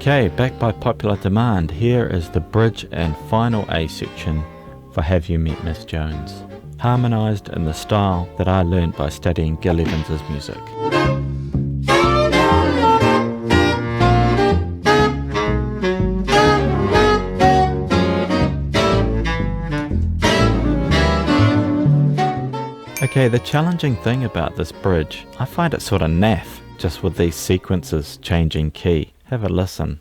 Okay, back by popular demand, here is the bridge and final A section for Have You Met Miss Jones, harmonized in the style that I learned by studying Gil Evans's music. Okay, the challenging thing about this bridge, I find it sort of naff, just with these sequences changing key. Have a listen.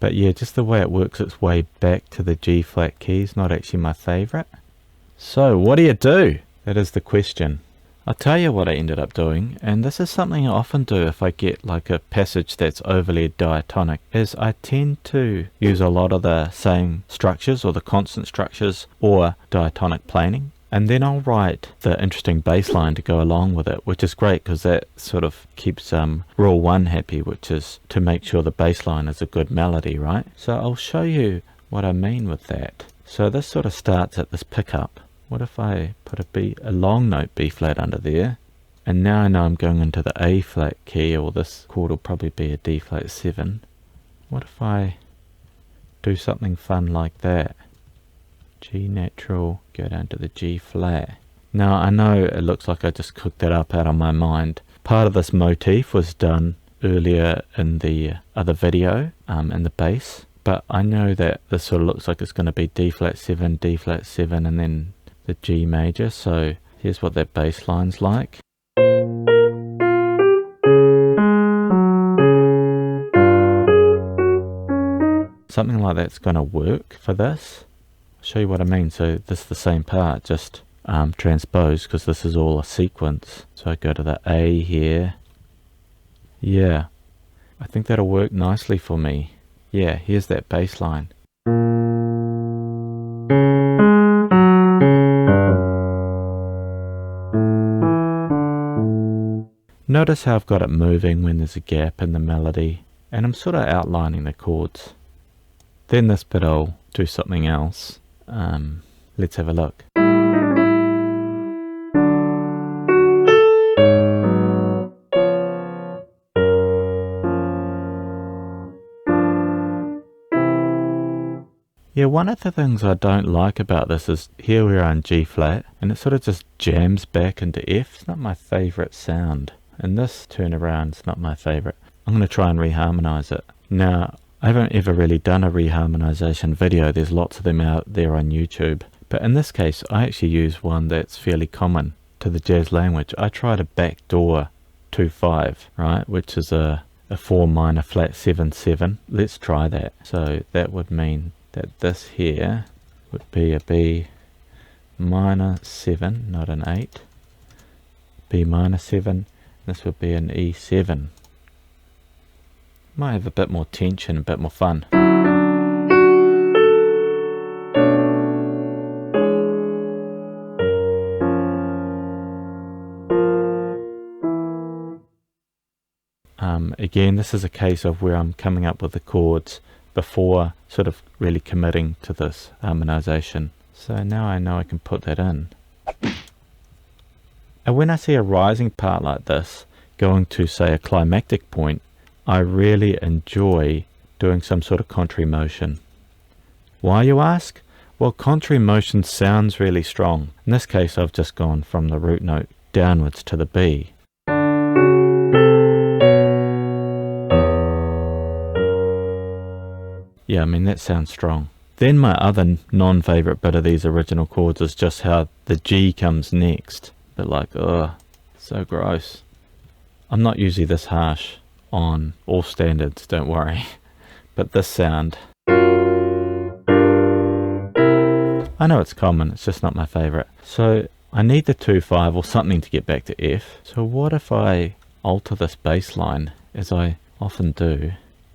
But yeah, just the way it works its way back to the G flat key is not actually my favourite. So what do you do? That is the question. I'll tell you what I ended up doing, and this is something I often do if I get like a passage that's overly diatonic, is I tend to use a lot of the same structures or the constant structures or diatonic planing, and then I'll write the interesting bass line to go along with it, which is great because that sort of keeps rule one happy, which is to make sure the bass line is a good melody, right? So I'll show you what I mean with that. So this sort of starts at this pickup. What if I put a long note B flat under there, and now I know I'm going into the A flat key, or this chord will probably be a D flat 7. What if I do something fun like that? G natural, go down to the G flat. Now I know it looks like I just cooked that up out of my mind. Part of this motif was done earlier in the other video, in the bass, but I know that this sort of looks like it's going to be D flat 7, D flat 7, and then the G major. So here's what that bass line's like. Something like that's going to work for this. I'll show you what I mean. So this is the same part, just transposed, because this is all a sequence. So I go to the A here. Yeah, I think that'll work nicely for me. Yeah, here's that bass line. Notice how I've got it moving when there's a gap in the melody, and I'm sort of outlining the chords. Then this bit I'll do something else. Let's have a look. Yeah, one of the things I don't like about this is here we are in G flat, and it sort of just jams back into F. It's not my favourite sound. And this turnaround's not my favourite. I'm going to try and reharmonize it. Now, I haven't ever really done a reharmonization video. There's lots of them out there on YouTube. But in this case, I actually use one that's fairly common to the jazz language. I tried a Backdoor II V, right, which is a 4 minor flat 7 7. Let's try that. So that would mean that this here would be a B minor 7, not an 8. B minor 7. This would be an E7. Might have a bit more tension, a bit more fun. Again, this is a case of where I'm coming up with the chords before sort of really committing to this harmonization. So now I know I can put that in. And when I see a rising part like this going to, say, a climactic point, I really enjoy doing some sort of contrary motion. Why, you ask? Well, contrary motion sounds really strong. In this case, I've just gone from the root note downwards to the B. Yeah, I mean, that sounds strong. Then my other non-favorite bit of these original chords is just how the G comes next. But like, ugh, so gross. I'm not usually this harsh on all standards, don't worry. But this sound, I know it's common, it's just not my favorite. So I need the 2-5 or something to get back to F. So what if I alter this bass line, as I often do?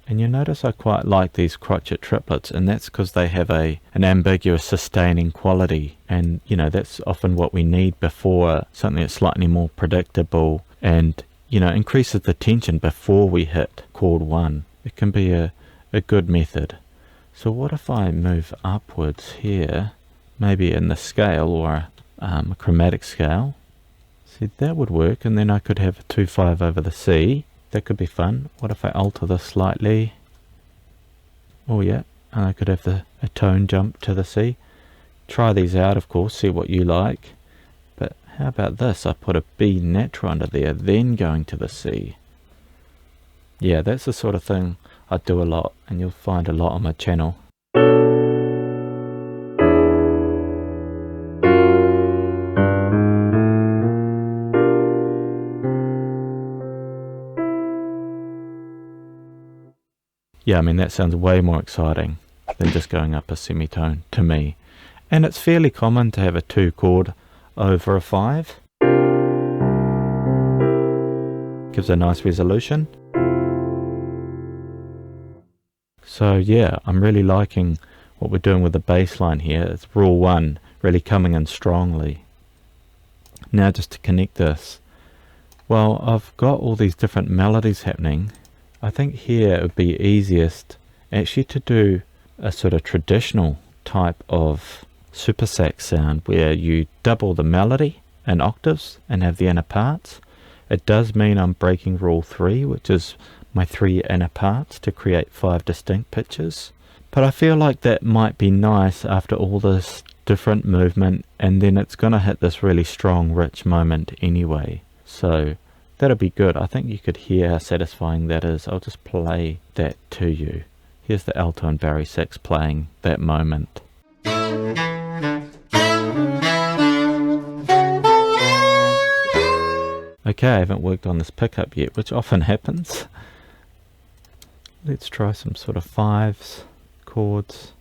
And you notice I quite like these crotchet triplets, and that's because they have an ambiguous sustaining quality, and you know, that's often what we need before something that's slightly more predictable and, you know, increases the tension before we hit chord 1. It can be a good method. So what if I move upwards here, maybe in the scale or a chromatic scale? See, that would work, and then I could have a 2/5 over the C. That could be fun. What if I alter this slightly? Oh yeah, and I could have a tone jump to the C. Try these out, of course, see what you like. But how about this? I put a B natural under there, then going to the C. Yeah, that's the sort of thing I do a lot, and you'll find a lot on my channel. Yeah, I mean, that sounds way more exciting than just going up a semitone to me. And it's fairly common to have a 2 chord over a 5. Gives a nice resolution. So yeah, I'm really liking what we're doing with the bass line here. It's rule 1, really coming in strongly. Now just to connect this, well, I've got all these different melodies happening. I think here it would be easiest actually to do a sort of traditional type of super sax sound where you double the melody in octaves and have the inner parts. It does mean I'm breaking rule 3, which is my 3 inner parts to create 5 distinct pitches. But I feel like that might be nice after all this different movement, and then it's going to hit this really strong, rich moment anyway. So that'll be good. I think you could hear how satisfying that is. I'll just play that to you. Here's the alto and bari sax playing that moment. Okay, I haven't worked on this pickup yet, which often happens. Let's try some sort of 5s chords.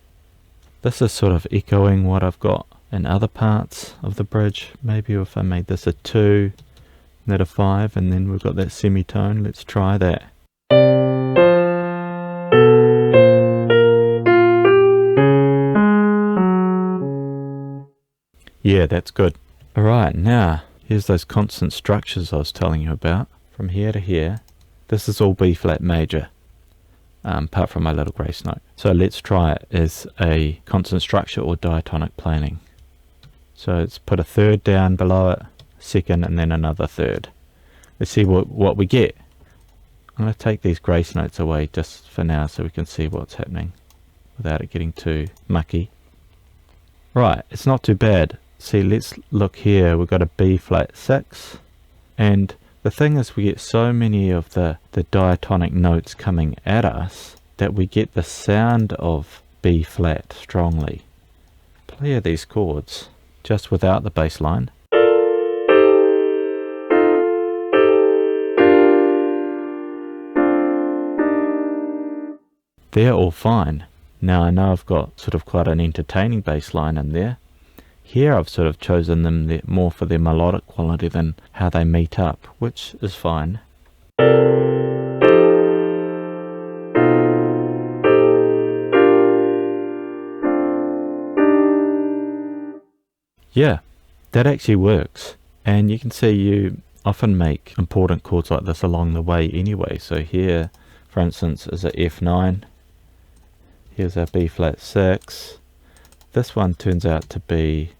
This is sort of echoing what I've got in other parts of the bridge. Maybe if I made this a 2, that a 5, and then we've got that semitone. Let's try that. Yeah, that's good. Alright, now here's those constant structures I was telling you about. From here to here, this is all B flat major, apart from my little grace note. So let's try it as a constant structure or diatonic planing. So let's put a 3rd down below it, 2nd, and then another 3rd. Let's see what we get. I'm going to take these grace notes away just for now so we can see what's happening without it getting too mucky. Right, it's not too bad. See, let's look here. We've got a B flat 6, and the thing is we get so many of the diatonic notes coming at us that we get the sound of B flat strongly. Play these chords just without the bass line. They're all fine. Now I know I've got sort of quite an entertaining bass line in there. Here I've sort of chosen them more for their melodic quality than how they meet up, which is fine. Yeah, that actually works. And you can see you often make important chords like this along the way anyway. So here, for instance, is a F9. Here's our B flat 6. This one turns out to be,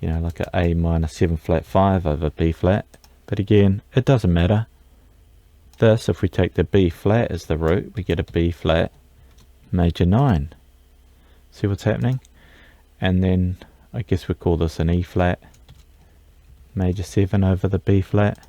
you know, like a A minor 7 flat 5 over B flat. But again, it doesn't matter. This, if we take the B flat as the root, we get a B flat major 9. See what's happening? And then I guess we call this an E flat major 7 over the B flat.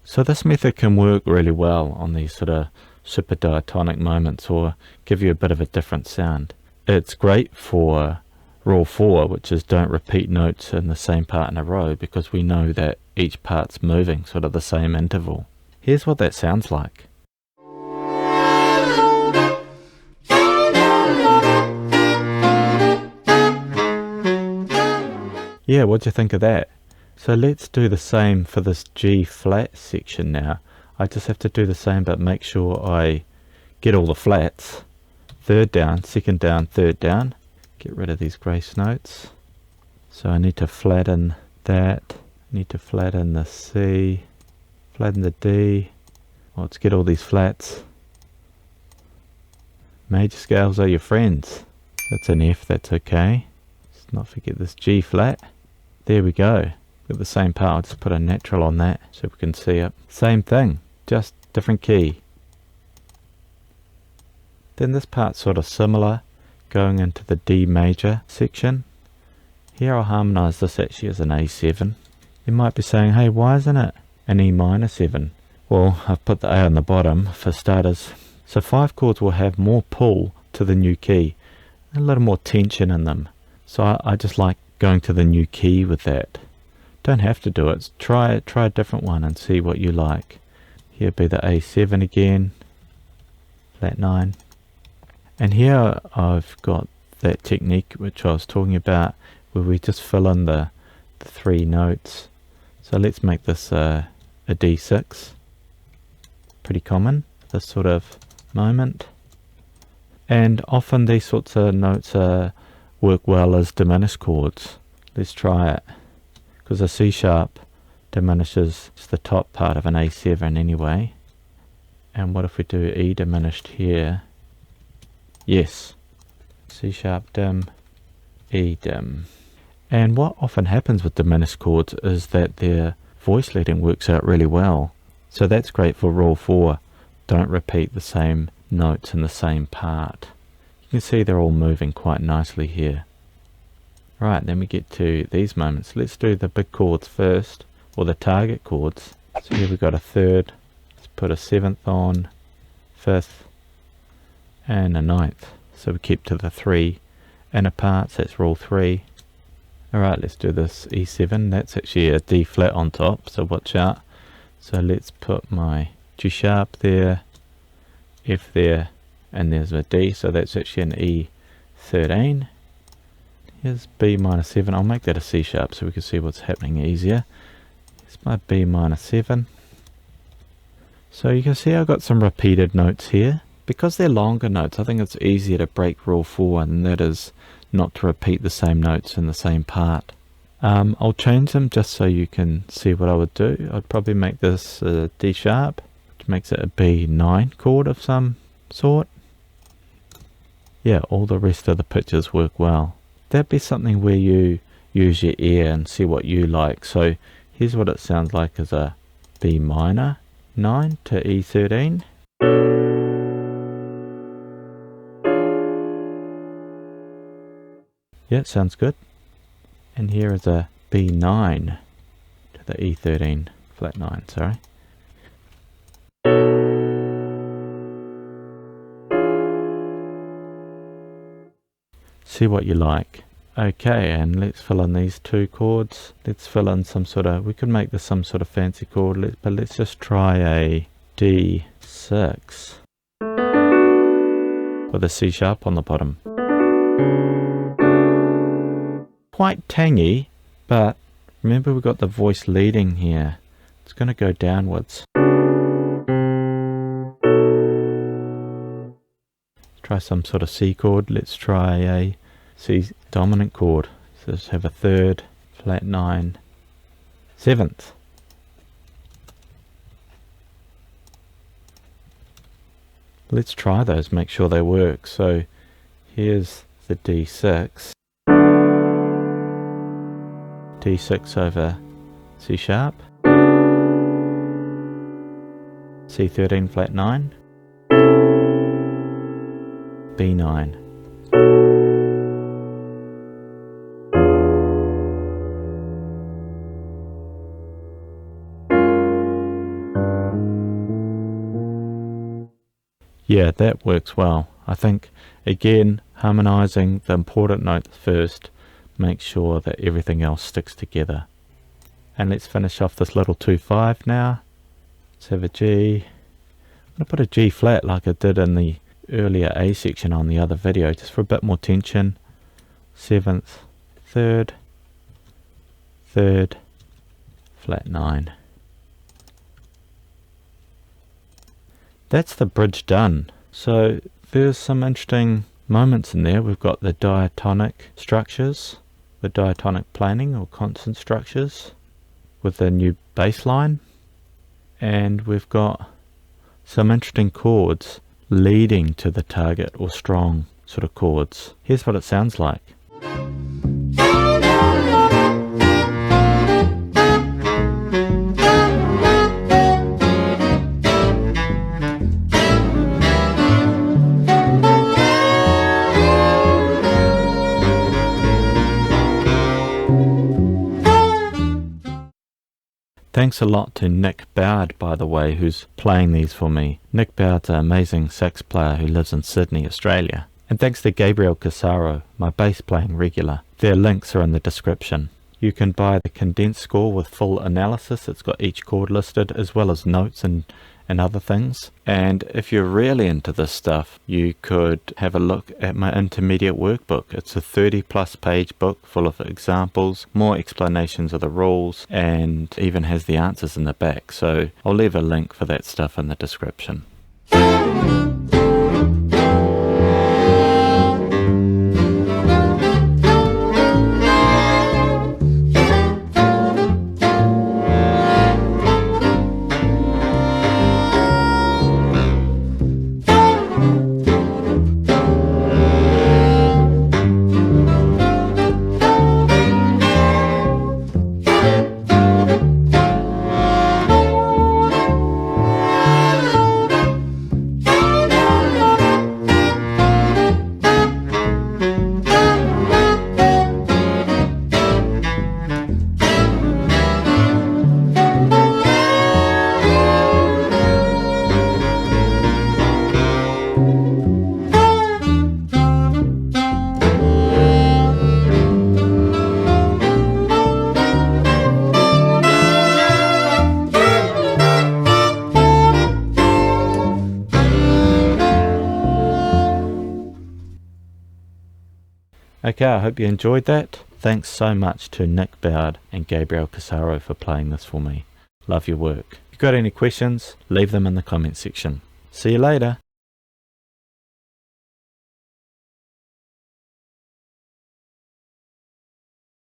So this method can work really well on these sort of super diatonic moments, or give you a bit of a different sound. It's great for rule 4, which is don't repeat notes in the same part in a row, because we know that each part's moving sort of the same interval. Here's what that sounds like. Yeah, what'd you think of that? So let's do the same for this G flat section now. I just have to do the same, but make sure I get all the flats. 3rd down, 2nd down, 3rd down. Get rid of these grace notes. So I need to flatten that. Need to flatten the C. Flatten the D. Well, let's get all these flats. Major scales are your friends. That's an F, that's okay. Let's not forget this G flat. There we go. Got the same part. I'll just put a natural on that so we can see it. Same thing, just different key. Then this part's sort of similar, going into the D major section. Here I'll harmonize this actually as an A7. You might be saying, hey, why isn't it an E minor 7? Well, I've put the A on the bottom for starters. So 5 chords will have more pull to the new key, a little more tension in them. So I just like going to the new key with that. Don't have to do it. Try a different one and see what you like. Here be the A7 again, flat 9. And here I've got that technique which I was talking about, where we just fill in the 3 notes. So let's make this a D6. Pretty common, this sort of moment. And often these sorts of notes work well as diminished chords. Let's try it. Because a C sharp diminishes the top part of an A7 anyway. And what if we do E diminished here? Yes. C sharp dim, E dim. And what often happens with diminished chords is that their voice leading works out really well. So that's great for rule 4. Don't repeat the same notes in the same part. You can see they're all moving quite nicely here. Right, then we get to these moments. Let's do the big chords first, or the target chords. So here we've got a 3rd. Let's put a 7th on, 5th, and a 9th. So we keep to the 3 inner parts. That's rule 3. Alright, let's do this E7. That's actually a D flat on top, so watch out. So let's put my G sharp there, F there, and there's a D, so that's actually an E13. Here's B minor 7. I'll make that a C sharp so we can see what's happening easier. Here's my B minor 7. So you can see I've got some repeated notes here. Because they're longer notes, I think it's easier to break rule 4, and that is not to repeat the same notes in the same part. I'll change them just so you can see what I would do. I'd probably make this a D sharp, which makes it a B9 chord of some sort. Yeah, all the rest of the pitches work well. That'd be something where you use your ear and see what you like. So here's what it sounds like as a B minor 9 to E13. Yeah, it sounds good. And here is a B9 to the E13, flat 9, sorry. See what you like. Okay, and let's fill in these 2 chords. Let's fill in some sort of, we could make this some sort of fancy chord, but let's just try a D6 with a C sharp on the bottom. Quite tangy, but remember we've got the voice leading here. It's going to go downwards. Try some sort of C chord. Let's try a C dominant chord. So let's have a 3rd, flat 9, 7th. Let's try those, make sure they work. So here's the D6. D6 over C sharp, C13 flat 9, B9. Yeah, that works well. I think, again, harmonizing the important notes first, make sure that everything else sticks together. And let's finish off this little 2/5 now. Let's have a G. I'm going to put a G flat like I did in the earlier A section on the other video, just for a bit more tension. 7th, 3rd, 3rd, flat 9. That's the bridge done. So there's some interesting moments in there. We've got the diatonic structures, the diatonic planing or consonant structures with the new bass line, and we've got some interesting chords leading to the target or strong sort of chords. Here's what it sounds like. Thanks a lot to Nick Bowd, by the way, who's playing these for me. Nick Bowd's an amazing sax player who lives in Sydney, Australia. And thanks to Gabriel Casaro, my bass playing regular. Their links are in the description. You can buy the condensed score with full analysis. It's got each chord listed, as well as notes and other things. And if you're really into this stuff, you could have a look at my intermediate workbook. It's a 30+ page book full of examples, more explanations of the rules, and even has the answers in the back. So I'll leave a link for that stuff in the description. Okay, I hope you enjoyed that. Thanks so much to Nick Bowd and Gabriel Casaro for playing this for me. Love your work. If you've got any questions, leave them in the comment section. See you later.